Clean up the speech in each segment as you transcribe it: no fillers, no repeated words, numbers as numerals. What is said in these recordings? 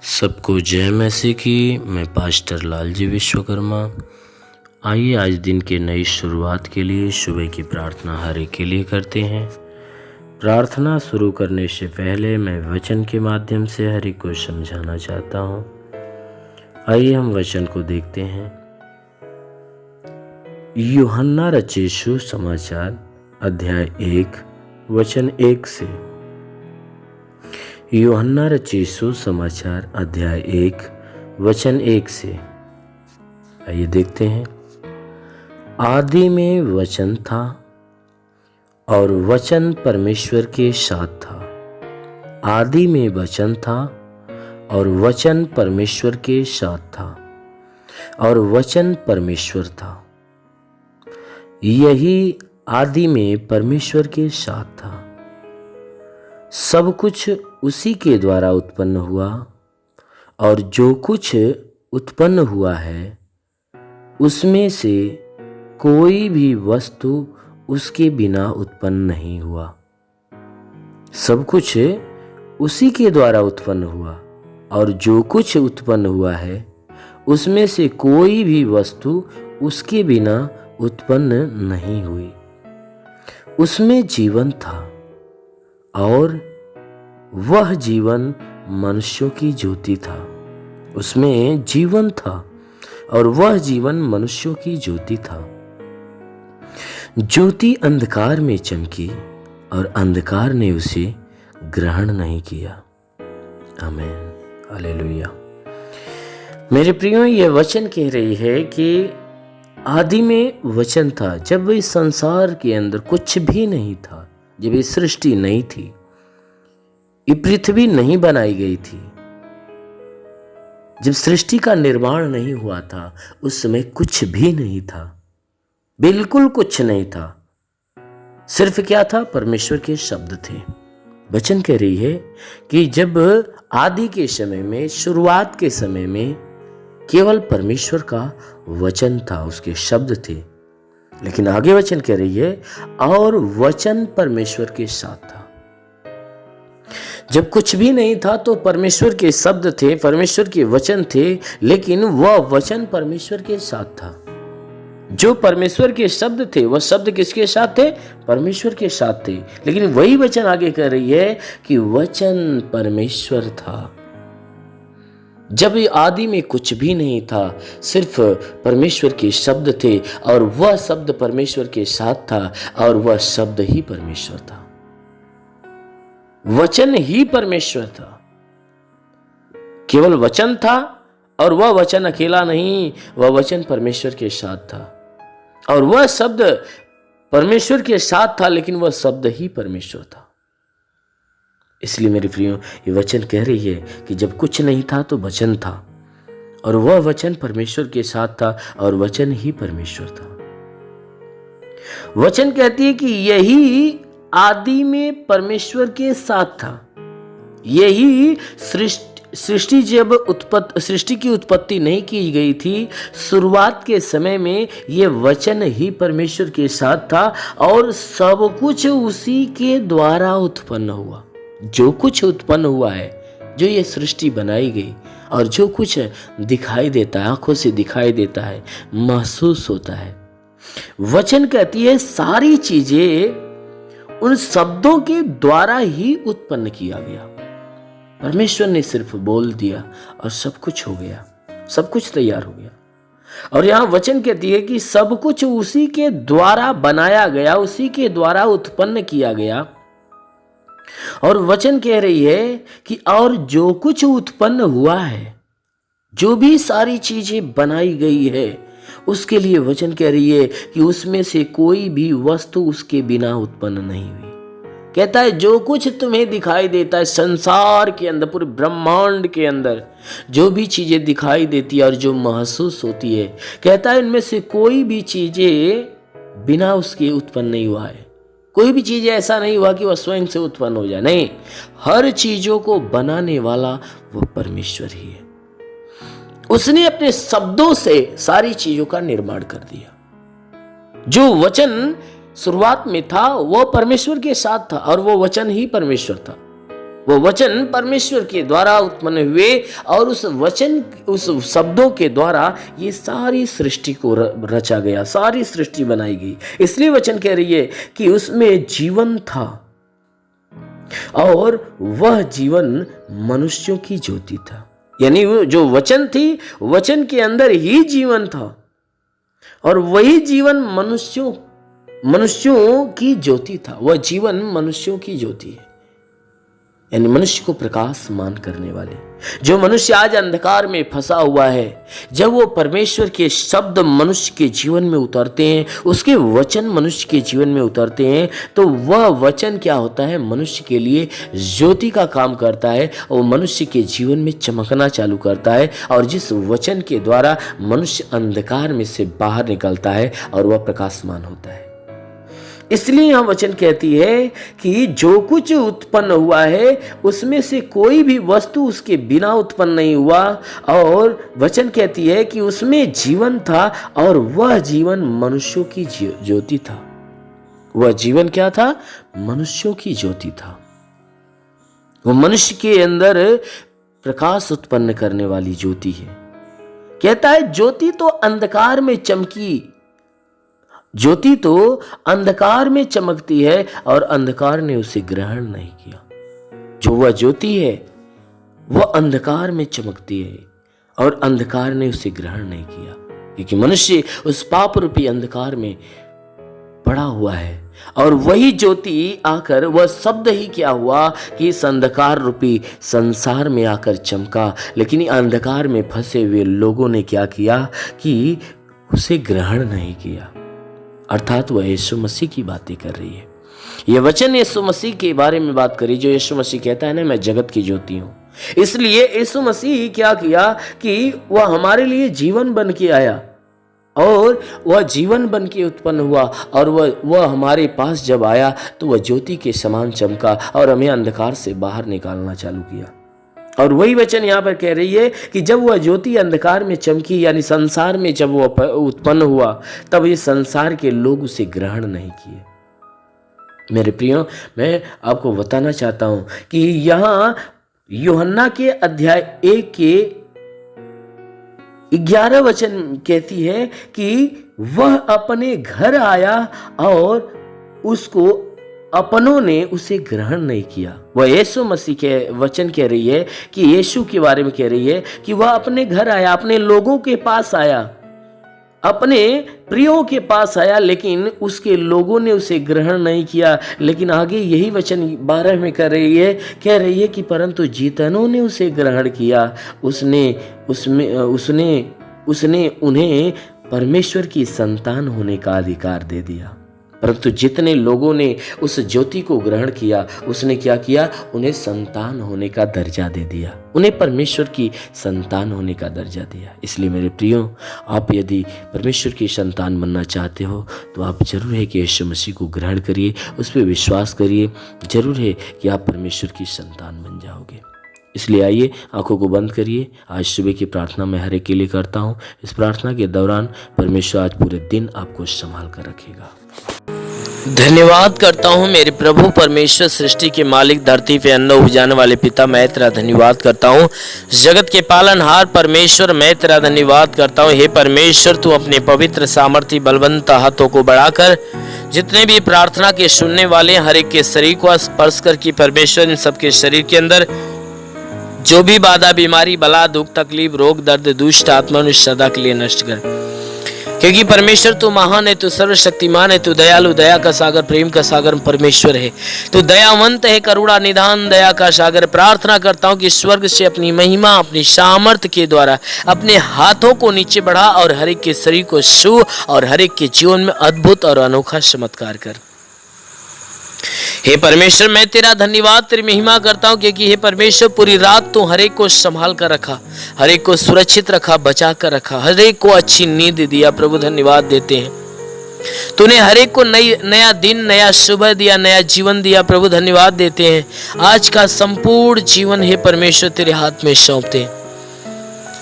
सबको जय मसीह की। मैं पास्टर लालजी विश्वकर्मा। आइए आज दिन के नई शुरुआत के लिए सुबह की प्रार्थना हर एक के लिए करते हैं। प्रार्थना शुरू करने से पहले मैं वचन के माध्यम से हर एक को समझाना चाहता हूँ। आइए हम वचन को देखते हैं। यूहन्ना रचित सुसमाचार अध्याय 1 वचन 1 से। यूहन्ना रचित सुसमाचार अध्याय 1 वचन 1 से। आइए देखते हैं। आदि में वचन था और वचन परमेश्वर के साथ था। आदि में वचन था और वचन परमेश्वर के साथ था और वचन परमेश्वर था। यही आदि में परमेश्वर के साथ था। सब कुछ उसी के द्वारा उत्पन्न हुआ और जो कुछ उत्पन्न हुआ है उसमें से कोई भी वस्तु उसके बिना उत्पन्न नहीं हुआ। सब कुछ उसी के द्वारा उत्पन्न हुआ और जो कुछ उत्पन्न हुआ है उसमें से कोई भी वस्तु उसके बिना उत्पन्न नहीं हुई। उसमें जीवन था और वह जीवन मनुष्यों की ज्योति था। उसमें जीवन था और वह जीवन मनुष्यों की ज्योति था। ज्योति अंधकार में चमकी और अंधकार ने उसे ग्रहण नहीं किया। आमीन, हालेलुया। मेरे प्रियो, यह वचन कह रही है कि आदि में वचन था। जब इस संसार के अंदर कुछ भी नहीं था, जब ये सृष्टि नहीं थी, ये पृथ्वी नहीं बनाई गई थी, जब सृष्टि का निर्माण नहीं हुआ था, उस समय कुछ भी नहीं था, बिल्कुल कुछ नहीं था। सिर्फ क्या था? परमेश्वर के शब्द थे। वचन कह रही है कि जब आदि के समय में, शुरुआत के समय में केवल परमेश्वर का वचन था, उसके शब्द थे। लेकिन आगे वचन कह रही है और वचन परमेश्वर के साथ था। जब कुछ भी नहीं था तो परमेश्वर के शब्द थे, परमेश्वर के वचन थे, लेकिन वह वचन परमेश्वर के साथ था। जो परमेश्वर के शब्द थे वह शब्द किसके साथ थे? परमेश्वर के साथ थे। लेकिन वही वचन आगे कह रही है कि वचन परमेश्वर था। जब आदि में कुछ भी नहीं था, सिर्फ परमेश्वर के शब्द थे और वह शब्द परमेश्वर के साथ था और वह शब्द ही परमेश्वर था। वचन ही परमेश्वर था। केवल वचन था और वह वचन अकेला नहीं, वह वचन परमेश्वर के साथ था और वह शब्द परमेश्वर के साथ था, लेकिन वह शब्द ही परमेश्वर था। इसलिए मेरे प्रियो, ये वचन कह रही है कि जब कुछ नहीं था तो वचन था और वह वचन परमेश्वर के साथ था और वचन ही परमेश्वर था। वचन कहती है कि यही आदि में परमेश्वर के साथ था। यही सृष्टि सृष्टि की उत्पत्ति नहीं की गई थी, शुरुआत के समय में यह वचन ही परमेश्वर के साथ था और सब कुछ उसी के द्वारा उत्पन्न हुआ। जो कुछ उत्पन्न हुआ है, जो ये सृष्टि बनाई गई और जो कुछ दिखाई देता है, आंखों से दिखाई देता है, महसूस होता है, वचन कहती है सारी चीजें उन शब्दों के द्वारा ही उत्पन्न किया गया। परमेश्वर ने सिर्फ बोल दिया और सब कुछ हो गया, सब कुछ तैयार हो गया। और यहां वचन कहती है कि सब कुछ उसी के द्वारा बनाया गया, उसी के द्वारा उत्पन्न किया गया। और वचन कह रही है कि और जो कुछ उत्पन्न हुआ है, जो भी सारी चीजें बनाई गई है, उसके लिए वचन कह रही है कि उसमें से कोई भी वस्तु उसके बिना उत्पन्न नहीं हुई। कहता है जो कुछ तुम्हें दिखाई देता है संसार के अंदर, पूरे ब्रह्मांड के अंदर जो भी चीजें दिखाई देती है और जो महसूस होती है, कहता है इनमें से कोई भी चीजें बिना उसके उत्पन्न नहीं हुआ है। कोई भी चीज ऐसा नहीं हुआ कि वह स्वयं से उत्पन्न हो जाए। नहीं, हर चीजों को बनाने वाला वह परमेश्वर ही है। उसने अपने शब्दों से सारी चीजों का निर्माण कर दिया। जो वचन शुरुआत में था वह परमेश्वर के साथ था और वह वचन ही परमेश्वर था। वो वचन परमेश्वर के द्वारा उत्पन्न हुए और उस वचन, उस शब्दों के द्वारा ये सारी सृष्टि को रचा गया, सारी सृष्टि बनाई गई। इसलिए वचन कह रही है कि उसमें जीवन था और वह जीवन मनुष्यों की ज्योति था। यानी वो जो वचन थी, वचन के अंदर ही जीवन था और वही जीवन मनुष्यों की ज्योति था। वह जीवन मनुष्यों की ज्योति है, यानी मनुष्य को प्रकाशमान करने वाले। जो मनुष्य आज अंधकार में फंसा हुआ है, जब वो परमेश्वर के शब्द मनुष्य के जीवन में उतरते हैं, उसके वचन मनुष्य के जीवन में उतरते हैं, तो वह वचन क्या होता है, मनुष्य के लिए ज्योति का काम करता है और मनुष्य के जीवन में चमकना चालू करता है। और जिस वचन के द्वारा मनुष्य अंधकार में से बाहर निकलता है और वह प्रकाशमान होता है। इसलिए यह वचन कहती है कि जो कुछ उत्पन्न हुआ है उसमें से कोई भी वस्तु उसके बिना उत्पन्न नहीं हुआ। और वचन कहती है कि उसमें जीवन था और वह जीवन मनुष्यों की ज्योति था। वह जीवन क्या था, मनुष्यों की ज्योति था। वह मनुष्य के अंदर प्रकाश उत्पन्न करने वाली ज्योति है। कहता है ज्योति तो अंधकार में चमकी, ज्योति तो अंधकार में चमकती है और अंधकार ने उसे ग्रहण नहीं किया। जो वह ज्योति है वह अंधकार में चमकती है और अंधकार ने उसे ग्रहण नहीं किया, क्योंकि मनुष्य उस पाप रूपी अंधकार में पड़ा हुआ है। और वही ज्योति आकर, वह शब्द ही क्या हुआ कि इस अंधकार रूपी संसार में आकर चमका। लेकिन अंधकार में फंसे हुए लोगों ने क्या किया कि उसे ग्रहण नहीं किया। अर्थात वह यीशु मसीह की बातें कर रही है। यह वचन यीशु मसीह के बारे में बात करी, जो यीशु मसीह कहता है ना, मैं जगत की ज्योति हूं। इसलिए यीशु मसीह क्या किया कि वह हमारे लिए जीवन बन के आया और वह जीवन बन के उत्पन्न हुआ और वह हमारे पास जब आया तो वह ज्योति के समान चमका और हमें अंधकार से बाहर निकालना चालू किया। और वही वचन यहाँ पर कह रही है कि जब वह ज्योति अंधकार में चमकी, यानी संसार में जब वह उत्पन्न हुआ, तब ये संसार के लोग उसे ग्रहण नहीं किए। मेरे प्रियो, मैं आपको बताना चाहता हूं कि यहाँ यूहन्ना के अध्याय 1 के 11 वचन कहती है कि वह अपने घर आया और उसको अपनों ने उसे ग्रहण नहीं किया। वह यीशु मसीह के वचन कह रही है कि यीशु के बारे में कह रही है कि वह अपने घर आया, अपने लोगों के पास आया, अपने प्रियों के पास आया, लेकिन उसके लोगों ने उसे ग्रहण नहीं किया। लेकिन आगे यही वचन 12 में कह रही है कि परंतु जितनों ने उसे ग्रहण किया, उसने उन्हें परमेश्वर की संतान होने का अधिकार दे दिया। परंतु जितने लोगों ने उस ज्योति को ग्रहण किया, उसने क्या किया, उन्हें संतान होने का दर्जा दे दिया, उन्हें परमेश्वर की संतान होने का दर्जा दिया। इसलिए मेरे प्रियो, आप यदि परमेश्वर की संतान बनना चाहते हो तो आप जरूर है कि यीशु मसीह को ग्रहण करिए, उस पर विश्वास करिए। जरूर है कि आप परमेश्वर की संतान बन जाओगे। इसलिए आइए, आंखों को बंद करिए। आज सुबह की प्रार्थना मैं हर एक के लिए करता हूँ। इस प्रार्थना के दौरान परमेश्वर आज पूरे दिन आपको संभाल कर रखेगा। धन्यवाद करता हूँ मेरे प्रभु परमेश्वर, सृष्टि के मालिक, धरती पे अन्न उपजाने वाले पिता, मैं तेरा धन्यवाद करता हूँ। जगत के पालनहार परमेश्वर, मैं तेरा धन्यवाद करता हूँ। हे परमेश्वर, तू अपने पवित्र सामर्थ्य बलवंत हाथों को बढ़ाकर जितने भी प्रार्थना के सुनने वाले हर एक के शरीर को स्पर्श कर कि परमेश्वर इन सबके शरीर के अंदर जो भी बाधा, बीमारी, बला, दुख, तकलीफ, रोग, दर्द, दुष्ट आत्मा सदा के लिए नष्ट कर। क्योंकि परमेश्वर तू महान है, तू सर्वशक्तिमान है, तू दयालु, दया का सागर, प्रेम का सागर परमेश्वर है। तू दयावंत है, करुणा निधान, दया का सागर। प्रार्थना करता हूँ कि स्वर्ग से अपनी महिमा, अपनी सामर्थ के द्वारा अपने हाथों को नीचे बढ़ा और हर एक के शरीर को छू और हर एक के जीवन में अद्भुत और अनोखा चमत्कार कर। हे परमेश्वर, मैं तेरा धन्यवाद, तेरी महिमा करता हूँ, क्योंकि हे परमेश्वर पूरी रात तू हर एक को संभाल कर रखा, हर एक को सुरक्षित रखा, बचा कर रखा, हर एक को अच्छी नींद दिया। प्रभु धन्यवाद देते हैं, तूने हर एक को नया दिन, नया सुबह दिया, नया जीवन दिया। प्रभु धन्यवाद देते हैं। आज का संपूर्ण जीवन हे परमेश्वर तेरे हाथ में सौंपते हैं।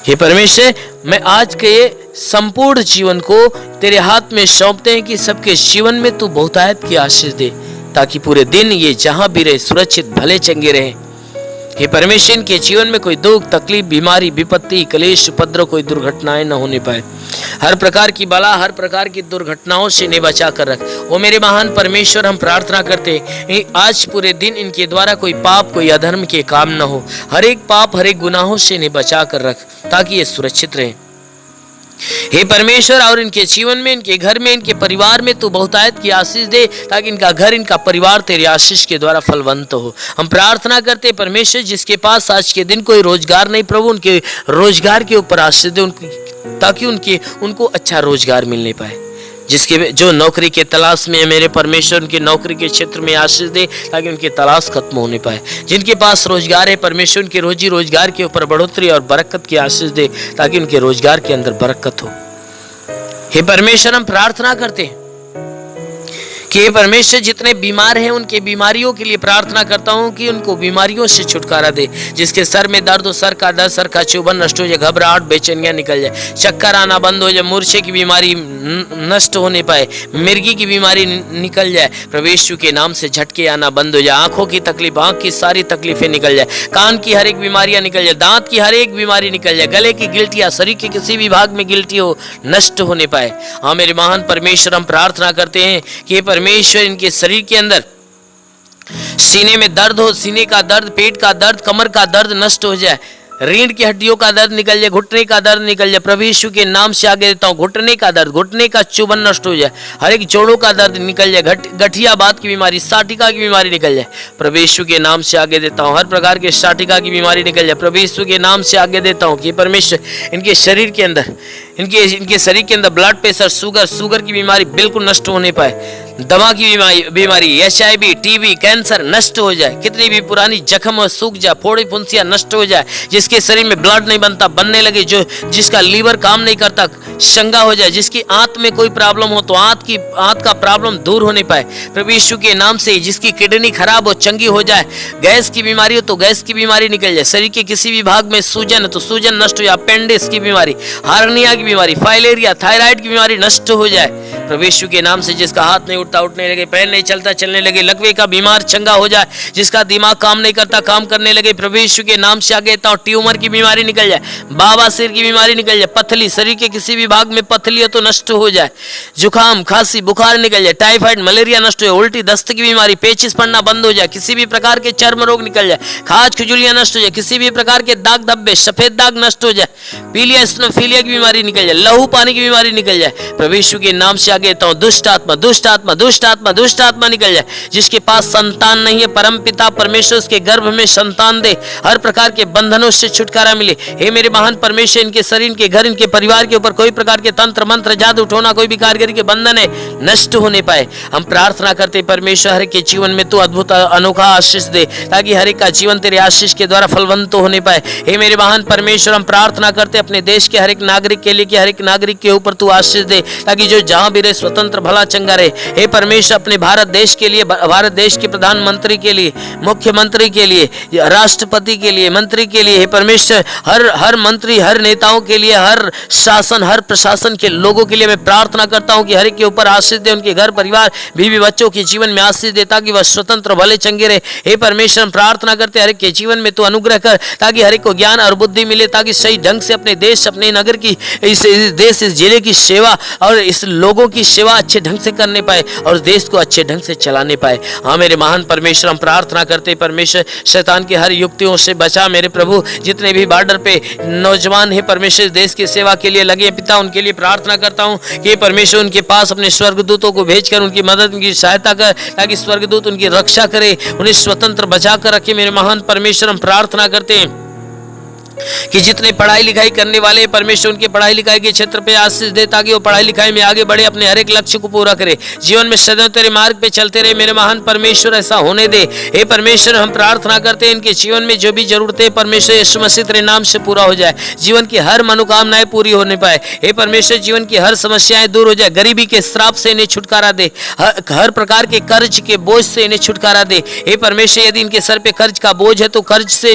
हे परमेश्वर, मैं आज के संपूर्ण जीवन को तेरे हाथ में सौंपते हैं कि सबके जीवन में तू बहुतायत की आशीष दे, ताकि पूरे दिन ये जहां भी रहे सुरक्षित, भले चंगे रहे। हे परमेश्वर, इनके जीवन में कोई दुख, तकलीफ, बीमारी, विपत्ति, क्लेश, उपद्रव, कोई दुर्घटनाएं न होने पाए। हर प्रकार की बला, हर प्रकार की दुर्घटनाओं से इन्हें बचा कर रख। ओ मेरे महान परमेश्वर, हम प्रार्थना करते हैं आज पूरे दिन इनके द्वारा कोई पाप, कोई अधर्म के काम न हो। हर एक पाप, हर एक गुनाहों से इन्हें बचा कर रख ताकि ये सुरक्षित रहे। हे परमेश्वर, और इनके जीवन में, इनके घर में, इनके परिवार में तू बहुतायत की आशीष दे ताकि इनका घर, इनका परिवार तेरी आशीष के द्वारा फलवंत हो। हम प्रार्थना करते परमेश्वर, जिसके पास आज के दिन कोई रोजगार नहीं, प्रभु उनके रोजगार के ऊपर आशीष दे, ताकि उनको अच्छा रोजगार मिलने पाए। जिसके जो नौकरी के तलाश में है मेरे परमेश्वर, उनके नौकरी के क्षेत्र में आशीष दे ताकि उनकी तलाश खत्म होने पाए। जिनके पास रोजगार है परमेश्वर, उनके रोजी रोजगार के ऊपर बढ़ोतरी और बरकत की आशीष दे ताकि उनके रोजगार के अंदर बरकत हो। हे परमेश्वर, हम प्रार्थना करते हैं कि हे परमेश्वर, जितने बीमार हैं उनके बीमारियों के लिए प्रार्थना करता हूं कि उनको बीमारियों से छुटकारा दे। जिसके सर में दर्द हो, सर का दर्द, सर का चुभन नष्ट हो जाए, घबराहट, बेचैनियां निकल जाए, चक्कर आना बंद हो जाए, मूर्छे की बीमारी नष्ट होने पाए, मिर्गी की बीमारी निकल जाए, प्रभु यीशु के नाम से झटके आना बंद हो जाए, आंखों की तकलीफ, आंख की सारी तकलीफें निकल जाए, कान की हर एक बीमारियां निकल जाए, दांत की हर एक बीमारी निकल जाए, गले की गिल्टियां, शरीर के किसी भी भाग में गिल्टी हो नष्ट होने पाए। हाँ मेरे महान परमेश्वर, हम प्रार्थना करते हैं कि परमेश्वर, इनके शरीर के अंदर सीने में दर्द हो, सीने का दर्द, पेट का दर्द, कमर का दर्द नष्ट हो जाए, रीढ़ की हड्डियों का दर्द निकल जाए, घुटने का दर्द निकल जाए, प्रभु यीशु के नाम से आगे देता हूँ। घुटने का दर्द, घुटने का चुभन नष्ट हो जाए, हर एक जोड़ों का दर्द निकल जाए, गठिया बात की बीमारी, साटिका की बीमारी निकल जाए, प्रभु यीशु के नाम से आगे देता हूँ। हर प्रकार के साटिका की बीमारी निकल जाए, प्रभु यीशु के नाम से आगे देता हूँ कि परमेश्वर, इनके शरीर के अंदर, इनके शरीर के अंदर ब्लड प्रेशर, शुगर की बीमारी बिल्कुल नष्ट होने पाए, दमा की बीमारी, HIV, TB, कैंसर नष्ट हो जाए, कितनी भी पुरानी जख्म हो सूख जाए, फोड़ी फुंसियां नष्ट हो जाए, जिसके शरीर में ब्लड नहीं बनता, बनने लगे, जिसका लीवर काम नहीं करता, शंगा हो जाए, जिसकी आंत में कोई प्रॉब्लम हो तो आंत का प्रॉब्लम दूर होने पाए प्रभु यीशु के नाम से। जिसकी किडनी खराब हो चंगी हो जाए, गैस की बीमारी हो तो गैस की बीमारी निकल जाए, शरीर के किसी भी भाग में सूजन है तो सूजन नष्ट हो जाए, अपेंडिक्स की बीमारी, हार्निया की बीमारी, फाइलेरिया, थायराइड की बीमारी नष्ट हो जाए प्रभु यीशु के नाम से। जिसका हाथ नहीं उठता उठने लगे, पैर नहीं चलता चलने लगे, लकवे का बीमार चंगा हो जाए, जिसका दिमाग काम नहीं करता काम करने लगे, प्रभु यीशु के नाम से आगे तो ट्यूमर की बीमारी निकल जाए, बवासीर की बीमारी निकल जाए, पथली, शरीर के किसी भी भाग में पथली हो तो नष्ट हो जाए, जुकाम, खांसी, बुखार निकल जाए, टाइफाइड, मलेरिया नष्ट हो जाए, उल्टी, दस्त की बीमारी, पेचिस पड़ना बंद हो जाए, किसी भी प्रकार के चर्म रोग निकल जाए, खाज खुजलियां नष्ट हो जाए, किसी भी प्रकार के दाग धब्बे, सफेद दाग नष्ट हो जाए, पीलिया स्नोफीलिया की बीमारी निकल जाए, लहू पानी की बीमारी निकल जाए, प्रभु यीशु के नाम से आगे तो दुष्ट आत्मा, दुष्ट आत्मा, दुष्ट आत्मा, दुष्ट आत्मा निकल जाए। जिसके पास संतान नहीं है, परम पिता परमेश्वर उसके गर्भ में संतान दे, हर प्रकार के बंधनों से छुटकारा मिले। हे मेरे महान परमेश्वर, इनके शरीर, इनके घर, इनके परिवार के ऊपर कोई प्रकार के तंत्र मंत्र, जादू टोना, कोई भी कारीगरी के बंधन है नष्ट होने पाए। हम प्रार्थना करते परमेश्वर, हर एक के जीवन में तू अद्भुत अनोखा आशीष दे ताकि हर एक का जीवन तेरे आशीष के द्वारा फलवंत होने पाए। हे मेरे महान परमेश्वर, हम प्रार्थना करते अपने देश के हर एक नागरिक के लिए कि हर एक नागरिक के ऊपर तू आशीष दे ताकि जो जहां भी रहे स्वतंत्र भला चंगा रहे। हे परमेश्वर, अपने भारत देश के लिए, भारत देश के प्रधानमंत्री के लिए, मुख्यमंत्री के लिए, राष्ट्रपति के लिए, मंत्री के लिए, हे परमेश्वर, हर मंत्री, हर नेताओं के लिए, हर शासन, हर प्रशासन के लोगों के लिए मैं प्रार्थना करता हूं कि हर एक के ऊपर आशीष दे, उनके घर परिवार, बीवी बच्चों के जीवन में आशीष दे ताकि वह स्वतंत्र भले चंगे रहे। हे परमेश्वर, हम प्रार्थना करते हर एक के जीवन में तू अनुग्रह कर ताकि हर एक को ज्ञान और बुद्धि मिले ताकि सही ढंग से अपने देश, अपने नगर की, इस देश, इस जिले की सेवा और इस लोगों की सेवा अच्छे ढंग से करने पाए और देश को अच्छे ढंग से चलाने पाए। हाँ मेरे महान परमेश्वर, हम प्रार्थना करते परमेश्वर, शैतान की हर युक्तियों से बचा मेरे प्रभु। जितने भी बॉर्डर पे नौजवान है परमेश्वर देश की सेवा के लिए लगे पिता, उनके लिए प्रार्थना करता हूँ कि परमेश्वर उनके पास अपने स्वर्गदूतों को भेजकर उनकी मदद, उनकी सहायता कर ताकि स्वर्गदूत उनकी रक्षा करे, उन्हें स्वतंत्र बचा कर रखे। मेरे महान परमेश्वर, हम प्रार्थना करते हैं कि जितने पढ़ाई लिखाई करने वाले परमेश्वर उनके पढ़ाई लिखाई के क्षेत्र पे आशीष दे ताकि वो पढ़ाई लिखाई में आगे बढ़े, अपने हर एक लक्ष्य को पूरा करे, जीवन में सदैव तेरे मार्ग पे चलते रहे। मेरे महान परमेश्वर, ऐसा होने दे। हे परमेश्वर, हम प्रार्थना करते हैं इनके जीवन में जो भी जरूरतें परमेश्वर यीशु मसीह तेरे नाम से पूरा हो जाए, जीवन की हर मनोकामनाएं पूरी होने पाए। हे परमेश्वर, जीवन की हर समस्याएं दूर हो जाए, गरीबी के श्राप से इन्हें छुटकारा दे, हर प्रकार के कर्ज के बोझ से इन्हें छुटकारा दे। हे परमेश्वर, यदि इनके सर पे कर्ज का बोझ है तो कर्ज से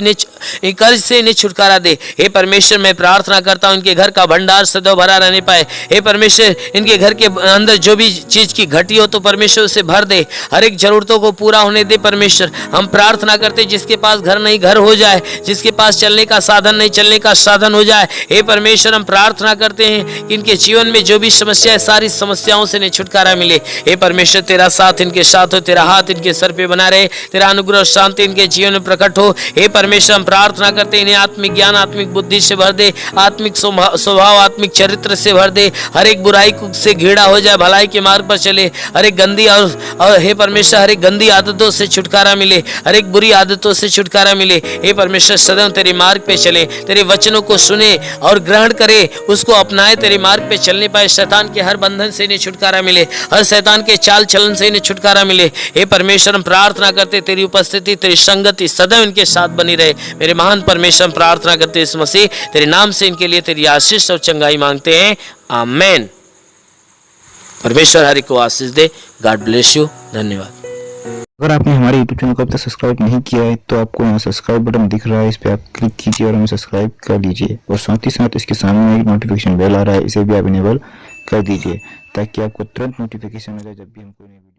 इन्हें छुटकारा बढ़ा दे। हे परमेश्वर, मैं प्रार्थना करता हूँ इनके घर का भंडार सदैव भरा रहने पाए। हे परमेश्वर, इनके घर के अंदर जो भी चीज की घटी हो तो परमेश्वर उसे भर दे, हर एक जरूरतों को पूरा होने दे। परमेश्वर, हम प्रार्थना करते जिसके पास घर नहीं घर हो जाए, जिसके पास चलने का साधन नहीं चलने का साधन हो जाए। हे परमेश्वर, हम प्रार्थना करते हैं कि इनके जीवन में जो भी समस्या है सारी समस्याओं से इन्हें छुटकारा मिले। हे परमेश्वर, तेरा साथ इनके साथ हो, तेरा हाथ इनके सर पे बना रहे, तेरा अनुग्रह और शांति इनके जीवन में प्रकट हो। हे परमेश्वर, हम प्रार्थना करते हैं इन्हें आत्मिक ज्ञान आत्मिक बुद्धि से भर दे, आत्मिक स्वभाव आत्मिक चरित्र से भर दे, हर एक बुराई से घृणा हो जाए, भलाई के मार्ग पर चले, हर एक गंदी और हे परमेश्वर हर एक गंदी आदतों से छुटकारा मिले, हर एक बुरी आदतों से छुटकारा मिले। हे परमेश्वर, सदैव तेरे मार्ग पे चले, तेरे वचनों को सुने और ग्रहण करे, उसको अपनाए, तेरे मार्ग पे चलने पाए। शैतान के हर बंधन से इन्हें छुटकारा मिले, हर शैतान के चाल चलन से इन्हें छुटकारा मिले। हे परमेश्वर, हम प्रार्थना करते तेरी उपस्थिति तेरी संगति सदैव इनके साथ बनी रहे। मेरे महान परमेश्वर, प्रार्थना करते इस मसीह तेरे नाम से इनके लिए तेरी आशीष और चंगाई मांगते हैं, आमेन। परमेश्वर हरि को आशीष दे। God bless you. धन्यवाद। अगर आपने हमारे YouTube चैनल को अब तक सब्सक्राइब नहीं किया है तो आपको यहाँ सब्सक्राइब बटन दिख रहा है, इस पर आप क्लिक कीजिए और हमें सब्सक्राइब कर लीजिए। और साथ ही साथ इसके सामने एक नोटिफिकेशन बेल आ रहा है, इसे भी आप इनेबल कर दीजिए ताकि आपको तुरंत नोटिफिकेशन मिले जब भी हम कोई नई वीडियो